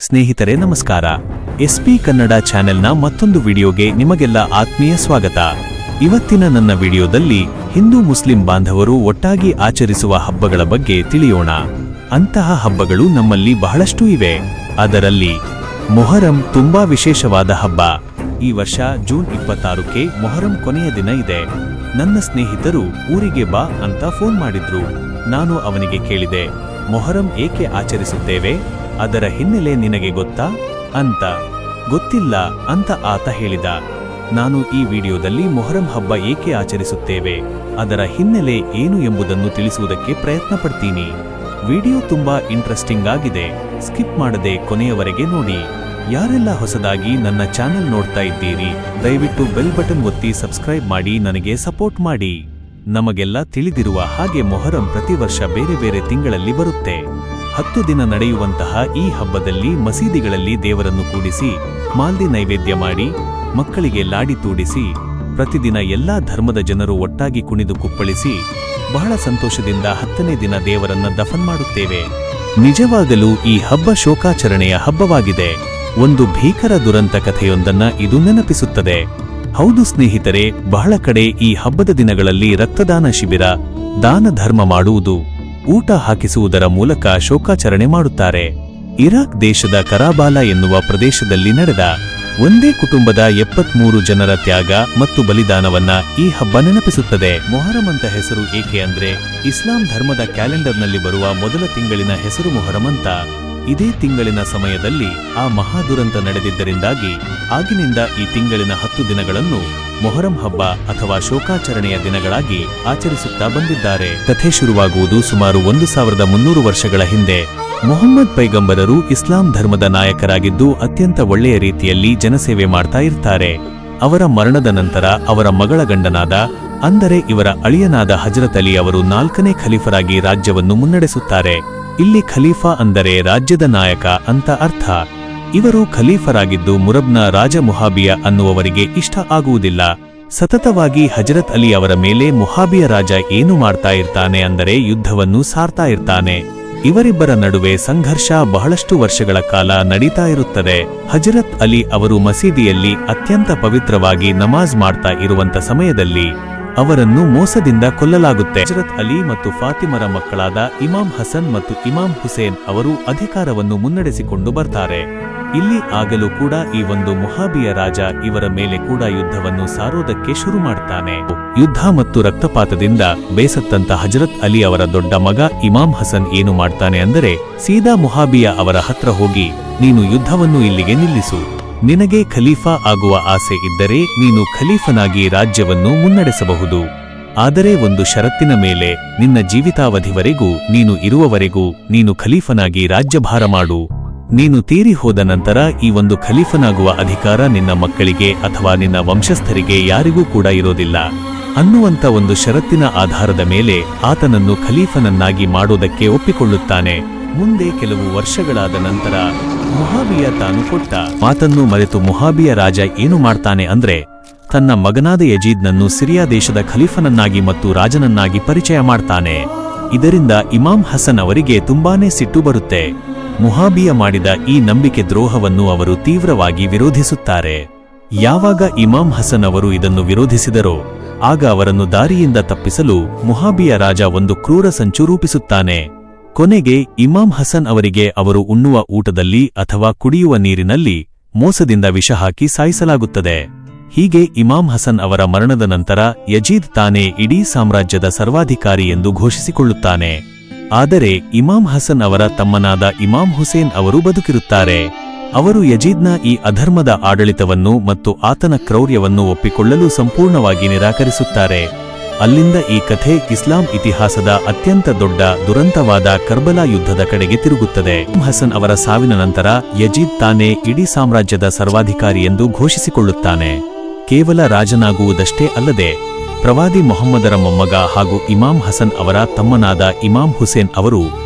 ಸ್ನೇಹಿತರೆ ನಮಸ್ಕಾರ. ಎಸ್ಪಿ ಕನ್ನಡ ಚಾನೆಲ್ನ ಮತ್ತೊಂದು ವಿಡಿಯೋಗೆ ನಿಮಗೆಲ್ಲ ಆತ್ಮೀಯ ಸ್ವಾಗತ. ಇವತ್ತಿನ ನನ್ನ ವಿಡಿಯೋದಲ್ಲಿ ಹಿಂದೂ ಮುಸ್ಲಿಂ ಬಾಂಧವರು ಒಟ್ಟಾಗಿ ಆಚರಿಸುವ ಹಬ್ಬಗಳ ಬಗ್ಗೆ ತಿಳಿಯೋಣ. ಅಂತಹ ಹಬ್ಬಗಳು ನಮ್ಮಲ್ಲಿ ಬಹಳಷ್ಟು ಇವೆ. ಅದರಲ್ಲಿ ಮೊಹರಂ ತುಂಬಾ ವಿಶೇಷವಾದ ಹಬ್ಬ. ಈ ವರ್ಷ ಜೂನ್ 26ಕ್ಕೆ ಮೊಹರಂ ಕೊನೆಯ ದಿನ ಇದೆ. ನನ್ನ ಸ್ನೇಹಿತರು ಊರಿಗೆ ಬಾ ಅಂತ ಫೋನ್ ಮಾಡಿದ್ರು. ನಾನು ಅವನಿಗೆ ಕೇಳಿದೆ, ಮೊಹರಂ ಏಕೆ ಆಚರಿಸುತ್ತೇವೆ, ಅದರ ಹಿನ್ನೆಲೆ ನಿನಗೆ ಗೊತ್ತಾ ಅಂತ. ಗೊತ್ತಿಲ್ಲ ಅಂತ ಆತ ಹೇಳಿದ. ನಾನು ಈ ವಿಡಿಯೋದಲ್ಲಿ ಮೊಹರಂ ಹಬ್ಬ ಏಕೆ ಆಚರಿಸುತ್ತೇವೆ, ಅದರ ಹಿನ್ನೆಲೆ ಏನು ಎಂಬುದನ್ನು ತಿಳಿಸುವುದಕ್ಕೆ ಪ್ರಯತ್ನ ಪಡ್ತೀನಿ. ವಿಡಿಯೋ ತುಂಬಾ ಇಂಟ್ರೆಸ್ಟಿಂಗ್ ಆಗಿದೆ, ಸ್ಕಿಪ್ ಮಾಡದೆ ಕೊನೆಯವರೆಗೆ ನೋಡಿ. ಯಾರೆಲ್ಲ ಹೊಸದಾಗಿ ನನ್ನ ಚಾನೆಲ್ ನೋಡ್ತಾ ಇದ್ದೀರಿ, ದಯವಿಟ್ಟು ಬೆಲ್ ಬಟನ್ ಒತ್ತಿ ಸಬ್ಸ್ಕ್ರೈಬ್ ಮಾಡಿ ನನಗೆ ಸಪೋರ್ಟ್ ಮಾಡಿ. ನಮಗೆಲ್ಲ ತಿಳಿದಿರುವ ಹಾಗೆ ಮೊಹರಂ ಪ್ರತಿ ವರ್ಷ ಬೇರೆ ಬೇರೆ ತಿಂಗಳಲ್ಲಿ ಬರುತ್ತೆ. 10 ದಿನ ನಡೆಯುವಂತಹ ಈ ಹಬ್ಬದಲ್ಲಿ ಮಸೀದಿಗಳಲ್ಲಿ ದೇವರನ್ನು ಕೂಡಿಸಿ ಮಾಲ್ದಿ ನೈವೇದ್ಯ ಮಾಡಿ ಮಕ್ಕಳಿಗೆ ಲಾಡಿ ತೂಡಿಸಿ ಪ್ರತಿದಿನ ಎಲ್ಲಾ ಧರ್ಮದ ಜನರು ಒಟ್ಟಾಗಿ ಕುಣಿದು ಕುಪ್ಪಳಿಸಿ ಬಹಳ ಸಂತೋಷದಿಂದ 10ನೇ ದಿನ ದೇವರನ್ನ ದಫನ್ ಮಾಡುತ್ತೇವೆ. ನಿಜವಾಗಲೂ ಈ ಹಬ್ಬ ಶೋಕಾಚರಣೆಯ ಹಬ್ಬವಾಗಿದೆ. ಒಂದು ಭೀಕರ ದುರಂತ ಕಥೆಯೊಂದನ್ನ ಇದು ನೆನಪಿಸುತ್ತದೆ. ಹೌದು ಸ್ನೇಹಿತರೆ, ಬಹಳ ಕಡೆ ಈ ಹಬ್ಬದ ದಿನಗಳಲ್ಲಿ ರಕ್ತದಾನ ಶಿಬಿರ, ದಾನ ಧರ್ಮ ಮಾಡುವುದು, ಊಟ ಹಾಕಿಸುವುದರ ಮೂಲಕ ಶೋಕಾಚರಣೆ ಮಾಡುತ್ತಾರೆ. ಇರಾಕ್ ದೇಶದ ಕರಾಬಾಲ ಎನ್ನುವ ಪ್ರದೇಶದಲ್ಲಿ ನಡೆದ ಒಂದೇ ಕುಟುಂಬದ 73 ಜನರ ತ್ಯಾಗ ಮತ್ತು ಬಲಿದಾನವನ್ನ ಈ ಹಬ್ಬ ನೆನಪಿಸುತ್ತದೆ. ಮೊಹರಂ ಅಂತ ಹೆಸರು ಏಕೆ ಅಂದ್ರೆ, ಇಸ್ಲಾಂ ಧರ್ಮದ ಕ್ಯಾಲೆಂಡರ್ನಲ್ಲಿ ಬರುವ ಮೊದಲ ತಿಂಗಳಿನ ಹೆಸರು ಮೊಹರಂ ಅಂತ. ಇದೇ ತಿಂಗಳಿನ ಸಮಯದಲ್ಲಿ ಆ ಮಹಾದುರಂತ ನಡೆದಿದ್ದರಿಂದಾಗಿ ಆಗಿನಿಂದ ಈ ತಿಂಗಳಿನ 10 ದಿನಗಳನ್ನು ಮೊಹರಂ ಹಬ್ಬ ಅಥವಾ ಶೋಕಾಚರಣೆಯ ದಿನಗಳಾಗಿ ಆಚರಿಸುತ್ತಾ ಬಂದಿದ್ದಾರೆ. ಕಥೆ ಶುರುವಾಗುವುದು ಸುಮಾರು 1300 ವರ್ಷಗಳ ಹಿಂದೆ. ಮೊಹಮ್ಮದ್ ಪೈಗಂಬರರು ಇಸ್ಲಾಂ ಧರ್ಮದ ನಾಯಕರಾಗಿದ್ದು ಅತ್ಯಂತ ಒಳ್ಳೆಯ ರೀತಿಯಲ್ಲಿ ಜನಸೇವೆ ಮಾಡ್ತಾ ಇರ್ತಾರೆ. ಅವರ ಮರಣದ ನಂತರ ಅವರ ಮಗಳ ಗಂಡನಾದ, ಅಂದರೆ ಇವರ ಅಳಿಯನಾದ ಹಜರತ್ ಅಲಿ ಅವರು 4ನೇ ಖಲೀಫರಾಗಿ ರಾಜ್ಯವನ್ನು ಮುನ್ನಡೆಸುತ್ತಾರೆ. ಇಲ್ಲಿ ಖಲೀಫಾ ಅಂದರೆ ರಾಜ್ಯದ ನಾಯಕ ಅಂತ ಅರ್ಥ. ಇವರು ಖಲೀಫರಾಗಿದ್ದು ಮುರಬ್ನ ರಾಜ ಮುಹಾಬಿಯ ಅನ್ನುವವರಿಗೆ ಇಷ್ಟ ಆಗುವುದಿಲ್ಲ. ಸತತವಾಗಿ ಹಜರತ್ ಅಲಿ ಅವರ ಮೇಲೆ ಮುಹಾಬಿಯ ರಾಜ ಏನು ಮಾಡ್ತಾ ಇರ್ತಾನೆ ಅಂದರೆ ಯುದ್ಧವನ್ನು ಸಾರ್ತಾ ಇರ್ತಾನೆ. ಇವರಿಬ್ಬರ ನಡುವೆ ಸಂಘರ್ಷ ಬಹಳಷ್ಟು ವರ್ಷಗಳ ಕಾಲ ನಡೀತಾ ಇರುತ್ತದೆ. ಹಜರತ್ ಅಲಿ ಅವರು ಮಸೀದಿಯಲ್ಲಿ ಅತ್ಯಂತ ಪವಿತ್ರವಾಗಿ ನಮಾಜ್ ಮಾಡ್ತಾ ಇರುವಂತ ಸಮಯದಲ್ಲಿ ಅವರನ್ನು ಮೋಸದಿಂದ ಕೊಲ್ಲಲಾಗುತ್ತೆ. ಹಜರತ್ ಅಲಿ ಮತ್ತು ಫಾತಿಮರ ಮಕ್ಕಳಾದ ಇಮಾಮ್ ಹಸನ್ ಮತ್ತು ಇಮಾಮ್ ಹುಸೇನ್ ಅವರು ಅಧಿಕಾರವನ್ನು ಮುನ್ನಡೆಸಿಕೊಂಡು ಬರ್ತಾರೆ. ಇಲ್ಲಿ ಆಗಲೂ ಕೂಡ ಈ ಒಂದು ಮುಹಾಬಿಯ ರಾಜ ಇವರ ಮೇಲೆ ಕೂಡ ಯುದ್ಧವನ್ನು ಸಾರೋದಕ್ಕೆ ಶುರು ಮಾಡ್ತಾನೆ. ಯುದ್ಧ ಮತ್ತು ರಕ್ತಪಾತದಿಂದ ಬೇಸತ್ತಂತ ಹಜರತ್ ಅಲಿ ಅವರ ದೊಡ್ಡ ಮಗ ಇಮಾಮ್ ಹಸನ್ ಏನು ಮಾಡ್ತಾನೆ ಅಂದರೆ, ಸೀದಾ ಮುಹಾಬಿಯ ಅವರ ಹತ್ರ ಹೋಗಿ, ನೀನು ಯುದ್ಧವನ್ನು ಇಲ್ಲಿಗೆ ನಿಲ್ಲಿಸು. ನಿನಗೆ ಖಲೀಫಾ ಆಗುವ ಆಸೆ ಇದ್ದರೆ ನೀನು ಖಲೀಫನಾಗಿ ರಾಜ್ಯವನ್ನು ಮುನ್ನಡೆಸಬಹುದು. ಆದರೆ ಒಂದು ಷರತ್ತಿನ ಮೇಲೆ, ನಿನ್ನ ಜೀವಿತಾವಧಿವರೆಗೂ ನೀನು ಇರುವವರೆಗೂ ನೀನು ಖಲೀಫನಾಗಿ ರಾಜ್ಯಭಾರ ಮಾಡು. ನೀನು ತೀರಿ ಹೋದ ನಂತರ ಈ ಒಂದು ಖಲೀಫನಾಗುವ ಅಧಿಕಾರ ನಿನ್ನ ಮಕ್ಕಳಿಗೆ ಅಥವಾ ನಿನ್ನ ವಂಶಸ್ಥರಿಗೆ ಯಾರಿಗೂ ಕೂಡ ಇರೋದಿಲ್ಲ ಅನ್ನುವಂತ ಒಂದು ಷರತ್ತಿನ ಆಧಾರದ ಮೇಲೆ ಆತನನ್ನು ಖಲೀಫನನ್ನಾಗಿ ಮಾಡೋದಕ್ಕೆ ಒಪ್ಪಿಕೊಳ್ಳುತ್ತಾನೆ. ಮುಂದೆ ಕೆಲವು ವರ್ಷಗಳಾದ ನಂತರ ಮುಹಾಬಿಯ ತಾನು ಕೊಟ್ಟ ಮಾತನ್ನು ಮರೆತು ಮುಹಾಬಿಯ ರಾಜ ಏನು ಮಾಡ್ತಾನೆ ಅಂದ್ರೆ, ತನ್ನ ಮಗನಾದ ಯಜೀದ್ನನ್ನು ಸಿರಿಯಾ ದೇಶದ ಖಲೀಫನನ್ನಾಗಿ ಮತ್ತು ರಾಜನನ್ನಾಗಿ ಪರಿಚಯ ಮಾಡ್ತಾನೆ. ಇದರಿಂದ ಇಮಾಮ್ ಹಸನ್ ಅವರಿಗೆ ತುಂಬಾನೇ ಸಿಟ್ಟು ಬರುತ್ತೆ. ಮುಹಾಬಿಯ ಮಾಡಿದ ಈ ನಂಬಿಕೆ ದ್ರೋಹವನ್ನು ಅವರು ತೀವ್ರವಾಗಿ ವಿರೋಧಿಸುತ್ತಾರೆ. ಯಾವಾಗ ಇಮಾಮ್ ಹಸನ್ ಅವರು ಇದನ್ನು ವಿರೋಧಿಸಿದರೋ ಆಗ ಅವರನ್ನು ದಾರಿಯಿಂದ ತಪ್ಪಿಸಲು ಮುಹಾಬಿಯ ರಾಜ ಒಂದು ಕ್ರೂರ ಸಂಚು ರೂಪಿಸುತ್ತಾನೆ. ಕೊನೆಗೆ ಇಮಾಮ್ ಹಸನ್ ಅವರಿಗೆ ಅವರು ಉಣ್ಣುವ ಊಟದಲ್ಲಿ ಅಥವಾ ಕುಡಿಯುವ ನೀರಿನಲ್ಲಿ ಮೋಸದಿಂದ ವಿಷ ಹಾಕಿ ಸಾಯಿಸಲಾಗುತ್ತದೆ. ಹೀಗೆ ಇಮಾಮ್ ಹಸನ್ ಅವರ ಮರಣದ ನಂತರ ಯಜೀದ್ ತಾನೇ ಇಡೀ ಸಾಮ್ರಾಜ್ಯದ ಸರ್ವಾಧಿಕಾರಿ ಎಂದು ಘೋಷಿಸಿಕೊಳ್ಳುತ್ತಾನೆ. ಆದರೆ ಇಮಾಮ್ ಹಸನ್ ಅವರ ತಮ್ಮನಾದ ಇಮಾಮ್ ಹುಸೇನ್ ಅವರು ಬದುಕಿರುತ್ತಾರೆ. ಅವರು ಯಜೀದ್ನ ಈ ಅಧರ್ಮದ ಆಡಳಿತವನ್ನು ಮತ್ತು ಆತನ ಕ್ರೌರ್ಯವನ್ನು ಒಪ್ಪಿಕೊಳ್ಳಲು ಸಂಪೂರ್ಣವಾಗಿ ನಿರಾಕರಿಸುತ್ತಾರೆ. ಅಲ್ಲಿಂದ ಈ ಕಥೆ ಇಸ್ಲಾಂ ಇತಿಹಾಸದ ಅತ್ಯಂತ ದೊಡ್ಡ ದುರಂತವಾದ ಕರ್ಬಲಾ ಯುದ್ಧದ ಕಡೆಗೆ ತಿರುಗುತ್ತದೆ. ಇಮಾಮ್ ಹಸನ್ ಅವರ ಸಾವಿನ ನಂತರ ಯಜೀದ್ ತಾನೇ ಇಡೀ ಸಾಮ್ರಾಜ್ಯದ ಸರ್ವಾಧಿಕಾರಿ ಎಂದು ಘೋಷಿಸಿಕೊಳ್ಳುತ್ತಾನೆ. ಕೇವಲ ರಾಜನಾಗುವುದಷ್ಟೇ ಅಲ್ಲದೆ ಪ್ರವಾದಿ ಮೊಹಮ್ಮದರ ಮೊಮ್ಮಗ ಹಾಗೂ ಇಮಾಮ್ ಹಸನ್ ಅವರ ತಮ್ಮನಾದ ಇಮಾಮ್ ಹುಸೇನ್ ಅವರು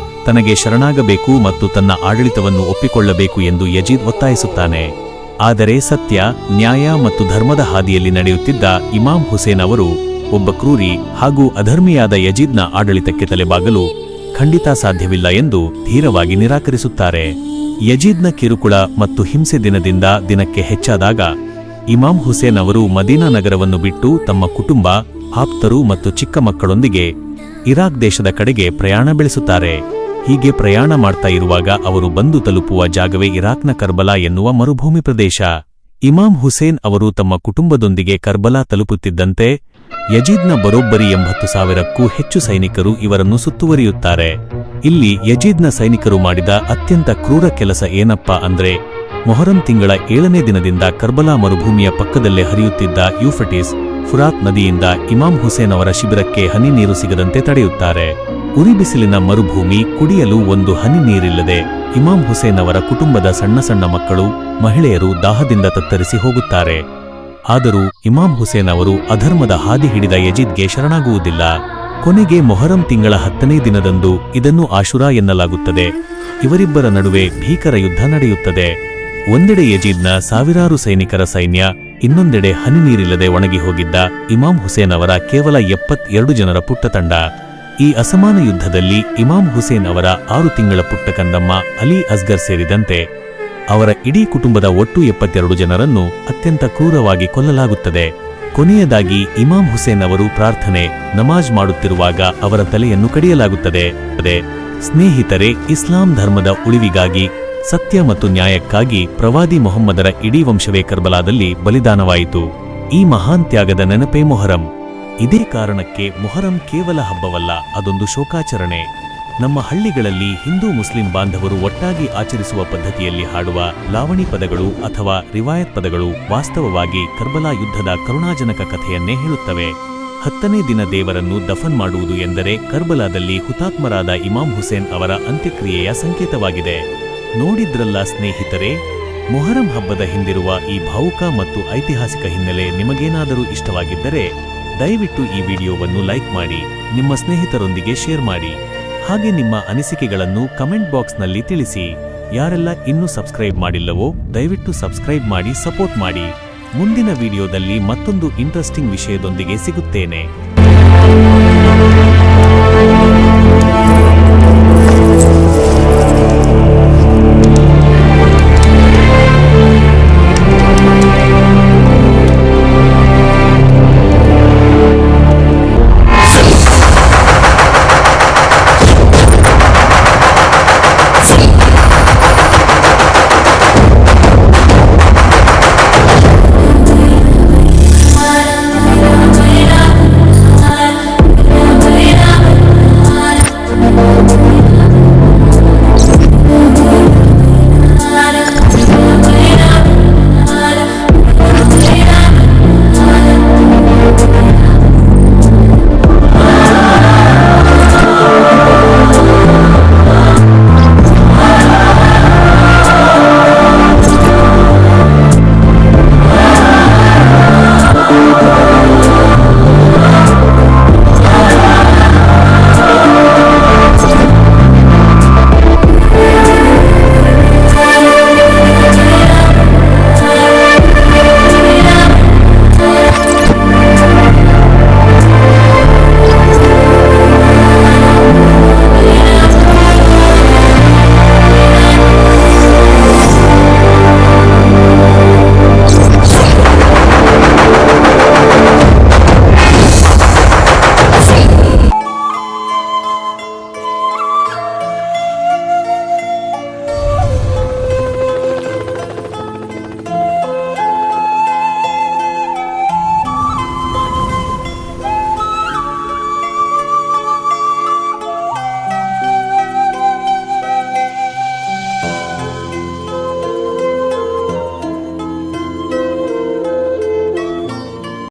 ತನಗೆ ಶರಣಾಗಬೇಕು ಮತ್ತು ತನ್ನ ಆಡಳಿತವನ್ನು ಒಪ್ಪಿಕೊಳ್ಳಬೇಕು ಎಂದು ಯಜೀದ್ ಒತ್ತಾಯಿಸುತ್ತಾನೆ. ಆದರೆ ಸತ್ಯ, ನ್ಯಾಯ ಮತ್ತು ಧರ್ಮದ ಹಾದಿಯಲ್ಲಿ ನಡೆಯುತ್ತಿದ್ದ ಇಮಾಮ್ ಹುಸೇನ್ ಅವರು ಒಬ್ಬ ಕ್ರೂರಿ ಹಾಗೂ ಅಧರ್ಮಿಯಾದ ಯಜೀದ್ನ ಆಡಳಿತಕ್ಕೆ ತಲೆಬಾಗಲು ಖಂಡಿತ ಸಾಧ್ಯವಿಲ್ಲ ಎಂದು ಧೀರವಾಗಿ ನಿರಾಕರಿಸುತ್ತಾರೆ. ಯಜೀದ್ನ ಕಿರುಕುಳ ಮತ್ತು ಹಿಂಸೆ ದಿನದಿಂದ ದಿನಕ್ಕೆ ಹೆಚ್ಚಾದಾಗ ಇಮಾಮ್ ಹುಸೇನ್ ಅವರು ಮದೀನಾ ನಗರವನ್ನು ಬಿಟ್ಟು ತಮ್ಮ ಕುಟುಂಬ, ಆಪ್ತರು ಮತ್ತು ಚಿಕ್ಕ ಮಕ್ಕಳೊಂದಿಗೆ ಇರಾಕ್ ದೇಶದ ಕಡೆಗೆ ಪ್ರಯಾಣ ಬೆಳೆಸುತ್ತಾರೆ. ಹೀಗೆ ಪ್ರಯಾಣ ಮಾಡ್ತಾ ಇರುವಾಗ ಅವರು ಬಂದು ತಲುಪುವ ಜಾಗವೇ ಇರಾಕ್ನ ಕರ್ಬಲಾ ಎನ್ನುವ ಮರುಭೂಮಿ ಪ್ರದೇಶ. ಇಮಾಮ್ ಹುಸೇನ್ ಅವರು ತಮ್ಮ ಕುಟುಂಬದೊಂದಿಗೆ ಕರ್ಬಲಾ ತಲುಪುತ್ತಿದ್ದಂತೆ ಯಜೀದ್ನ ಬರೋಬ್ಬರಿ 80,000ಕ್ಕೂ ಹೆಚ್ಚು ಸೈನಿಕರು ಇವರನ್ನು ಸುತ್ತುವರಿಯುತ್ತಾರೆ. ಇಲ್ಲಿ ಯಜೀದ್ನ ಸೈನಿಕರು ಮಾಡಿದ ಅತ್ಯಂತ ಕ್ರೂರ ಕೆಲಸ ಏನಪ್ಪಾ ಅಂದ್ರೆ, ಮೊಹರಂ ತಿಂಗಳ 7ನೇ ದಿನದಿಂದ ಕರ್ಬಲಾ ಮರುಭೂಮಿಯ ಪಕ್ಕದಲ್ಲೇ ಹರಿಯುತ್ತಿದ್ದ ಯೂಫ್ರಟೀಸ್ ಫುರಾತ್ ನದಿಯಿಂದ ಇಮಾಮ್ ಹುಸೇನ್ ಅವರ ಶಿಬಿರಕ್ಕೆ ಹನಿ ನೀರು ಸಿಗದಂತೆ ತಡೆಯುತ್ತಾರೆ. ಉರಿಬಿಸಿಲಿನ ಮರುಭೂಮಿ, ಕುಡಿಯಲು ಒಂದು ಹನಿ ನೀರಿಲ್ಲದೆ ಇಮಾಮ್ ಹುಸೇನ್ ಅವರ ಕುಟುಂಬದ ಸಣ್ಣ ಸಣ್ಣ ಮಕ್ಕಳು, ಮಹಿಳೆಯರು ದಾಹದಿಂದ ತತ್ತರಿಸಿ ಹೋಗುತ್ತಾರೆ. ಆದರೂ ಇಮಾಮ್ ಹುಸೇನ್ ಅವರು ಅಧರ್ಮದ ಹಾದಿ ಹಿಡಿದ ಯಜೀದ್ಗೆ ಶರಣಾಗುವುದಿಲ್ಲ. ಕೊನೆಗೆ ಮೊಹರಂ ತಿಂಗಳ 10ನೇ ದಿನದಂದು ಇದನ್ನು ಆಶುರಾ ಎನ್ನಲಾಗುತ್ತದೆ. ಇವರಿಬ್ಬರ ನಡುವೆ ಭೀಕರ ಯುದ್ಧ ನಡೆಯುತ್ತದೆ. ಒಂದೆಡೆ ಯಜೀದ್ನ ಸಾವಿರಾರು ಸೈನಿಕರ ಸೈನ್ಯ, ಇನ್ನೊಂದೆಡೆ ಹನಿ ನೀರಿಲ್ಲದೆ ಒಣಗಿ ಹೋಗಿದ್ದ ಇಮಾಮ್ ಹುಸೇನ್ ಅವರ ಕೇವಲ 72 ಜನರ ಪುಟ್ಟ ತಂಡ. ಈ ಅಸಮಾನ ಯುದ್ಧದಲ್ಲಿ ಇಮಾಮ್ ಹುಸೇನ್ ಅವರ 6 ತಿಂಗಳ ಪುಟ್ಟ ಕಂದಮ್ಮ ಅಲಿ ಅಸ್ಗರ್ ಸೇರಿದಂತೆ ಅವರ ಇಡೀ ಕುಟುಂಬದ ಒಟ್ಟು 72 ಜನರನ್ನು ಅತ್ಯಂತ ಕ್ರೂರವಾಗಿ ಕೊಲ್ಲಲಾಗುತ್ತದೆ. ಕೊನೆಯದಾಗಿ ಇಮಾಮ್ ಹುಸೇನ್ ಅವರು ಪ್ರಾರ್ಥನೆ, ನಮಾಜ್ ಮಾಡುತ್ತಿರುವಾಗ ಅವರ ತಲೆಯನ್ನು ಕಡಿಯಲಾಗುತ್ತದೆ. ಸ್ನೇಹಿತರೆ, ಇಸ್ಲಾಂ ಧರ್ಮದ ಉಳಿವಿಗಾಗಿ, ಸತ್ಯ ಮತ್ತು ನ್ಯಾಯಕ್ಕಾಗಿ ಪ್ರವಾದಿ ಮೊಹಮ್ಮದರ ಇಡೀ ವಂಶವೇ ಕರ್ಬಲಾದಲ್ಲಿ ಬಲಿದಾನವಾಯಿತು. ಈ ಮಹಾನ್ ತ್ಯಾಗದ ನೆನಪೇ ಮೊಹರಂ. ಇದೇ ಕಾರಣಕ್ಕೆ ಮೊಹರಂ ಕೇವಲ ಹಬ್ಬವಲ್ಲ, ಅದೊಂದು ಶೋಕಾಚರಣೆ. ನಮ್ಮ ಹಳ್ಳಿಗಳಲ್ಲಿ ಹಿಂದೂ ಮುಸ್ಲಿಂ ಬಾಂಧವರು ಒಟ್ಟಾಗಿ ಆಚರಿಸುವ ಪದ್ಧತಿಯಲ್ಲಿ ಹಾಡುವ ಲಾವಣಿ ಪದಗಳು ಅಥವಾ ರಿವಾಯತ್ ಪದಗಳು ವಾಸ್ತವವಾಗಿ ಕರ್ಬಲಾ ಯುದ್ಧದ ಕರುಣಾಜನಕ ಕಥೆಯನ್ನೇ ಹೇಳುತ್ತವೆ. 10ನೇ ದಿನ ದೇವರನ್ನು ದಫನ್ ಮಾಡುವುದು ಎಂದರೆ ಕರ್ಬಲಾದಲ್ಲಿ ಹುತಾತ್ಮರಾದ ಇಮಾಮ್ ಹುಸೇನ್ ಅವರ ಅಂತ್ಯಕ್ರಿಯೆಯ ಸಂಕೇತವಾಗಿದೆ. ನೋಡಿದ್ರಲ್ಲ ಸ್ನೇಹಿತರೆ, ಮೊಹರಂ ಹಬ್ಬದ ಹಿಂದಿರುವ ಈ ಭಾವುಕ ಮತ್ತು ಐತಿಹಾಸಿಕ ಹಿನ್ನೆಲೆ ನಿಮಗೇನಾದರೂ ಇಷ್ಟವಾಗಿದ್ದರೆ ದಯವಿಟ್ಟು ಈ ವಿಡಿಯೋವನ್ನು ಲೈಕ್ ಮಾಡಿ, ನಿಮ್ಮ ಸ್ನೇಹಿತರೊಂದಿಗೆ ಶೇರ್ ಮಾಡಿ. ಹಾಗೆ ನಿಮ್ಮ ಅನಿಸಿಕೆಗಳನ್ನು ಕಮೆಂಟ್ ಬಾಕ್ಸ್ನಲ್ಲಿ ತಿಳಿಸಿ. ಯಾರೆಲ್ಲ ಇನ್ನೂ ಸಬ್ಸ್ಕ್ರೈಬ್ ಮಾಡಿಲ್ಲವೋ ದಯವಿಟ್ಟು ಸಬ್ಸ್ಕ್ರೈಬ್ ಮಾಡಿ, ಸಪೋರ್ಟ್ ಮಾಡಿ. ಮುಂದಿನ ವಿಡಿಯೋದಲ್ಲಿ ಮತ್ತೊಂದು ಇಂಟ್ರೆಸ್ಟಿಂಗ್ ವಿಷಯದೊಂದಿಗೆ ಸಿಗುತ್ತೇನೆ.